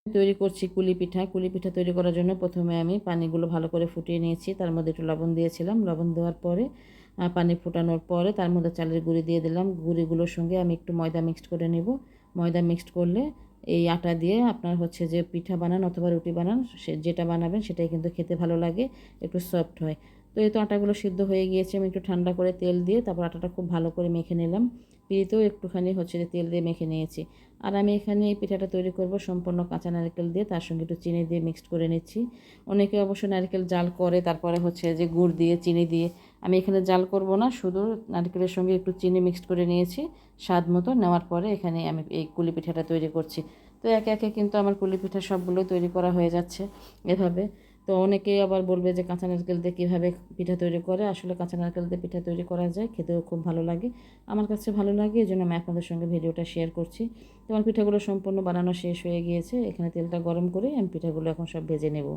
তৈরি করছি কুলি পিঠা। কুলি পিঠা তৈরি করার জন্য প্রথমে আমি পানিগুলো ভালো করে ফুটিয়ে নিয়েছি। তার মধ্যে একটু লবণ দিয়েছিলাম। লবণ দেওয়ার পরে পানি ফুটানোর পরে তার মধ্যে চালের গুঁড়ি দিয়ে দিলাম। গুঁড়িগুলোর সঙ্গে আমি একটু ময়দা মিক্সড করে নেব। ময়দা মিক্সড করলে এই আটা দিয়ে আপনার হচ্ছে যে পিঠা বানান অথবা রুটি বানান যেটা বানাবেন সেটাই কিন্তু খেতে ভালো লাগে, একটু সফট হয়। তো এই তো আটাগুলো সিদ্ধ হয়ে গিয়েছে। আমি একটু ঠান্ডা করে তেল দিয়ে তারপর আটাটা খুব ভালো করে মেখে নিলাম। পিড়িতেও একটুখানি হচ্ছে যে তেল দিয়ে মেখে নিয়েছি। আর আমি এখানে এই পিঠাটা তৈরি করব সম্পূর্ণ কাঁচা নারকেল দিয়ে, তার সঙ্গে একটু চিনি দিয়ে মিক্সড করে নিচ্ছি। অনেকে অবশ্য নারকেল জাল করে তারপরে হচ্ছে যে গুড় দিয়ে চিনি দিয়ে, আমি এখানে জাল করব না, শুধু নারকেলের সঙ্গে একটু চিনি মিক্সড করে নিয়েছি স্বাদ মতো। নেওয়ার পরে এখানে আমি এই কুলি পিঠাটা তৈরি করছি। তো একে একে কিন্তু আমার কুলি পিঠা সবগুলো তৈরি করা হয়ে যাচ্ছে এভাবে। তো অনেকেই আবার বলবে যে কাঁচা নারকেল দিয়ে কীভাবে পিঠা তৈরি করে। আসলে কাঁচা নারকেল দিয়ে পিঠা তৈরি করা যায়, খেতেও খুব ভালো লাগে। আমার কাছে ভালো লাগে, এই জন্য আমি আপনাদের সঙ্গে ভিডিওটা শেয়ার করছি। তো আমার পিঠাগুলো সম্পূর্ণ বানানো শেষ হয়ে গিয়েছে। এখানে তেলটা গরম করে আমি পিঠাগুলো এখন সব ভেজে নেব।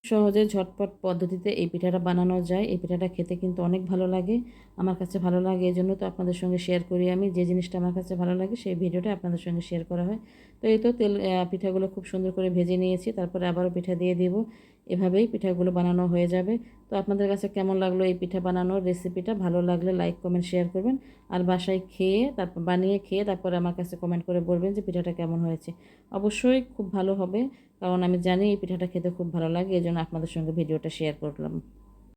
সহজে ঝটপট পদ্ধতিতে এই পিঠাটা বানানো যায়। এই পিঠাটা খেতে কিন্তু অনেক ভালো লাগে, আমার কাছে ভালো লাগে, এই জন্য তো আপনাদের সঙ্গে শেয়ার করি। আমি যে জিনিসটা আমার কাছে ভালো লাগে সেই ভিডিওটা আপনাদের সঙ্গে শেয়ার করা হয়। তো এই তো পিঠাগুলো খুব সুন্দর করে ভেজে নিয়েছি, তারপরে আবারও পিঠা দিয়ে দিব। এভাবেই পিঠাগুলো বানানো হয়ে যাবে। তো আপনাদের কাছে কেমন লাগলো এই পিঠা বানানোর রেসিপিটা? ভালো লাগলে লাইক কমেন্ট শেয়ার করবেন। আর বাসায় খেয়ে তারপর বানিয়ে খেয়ে তারপরে আমার কাছে কমেন্ট করে বলবেন যে পিঠাটা কেমন হয়েছে। অবশ্যই খুব ভালো হবে, কারণ আমি জানি এই পিঠাটা খেতে খুব ভালো লাগে, এই জন্য আপনাদের সঙ্গে ভিডিওটা শেয়ার করলাম।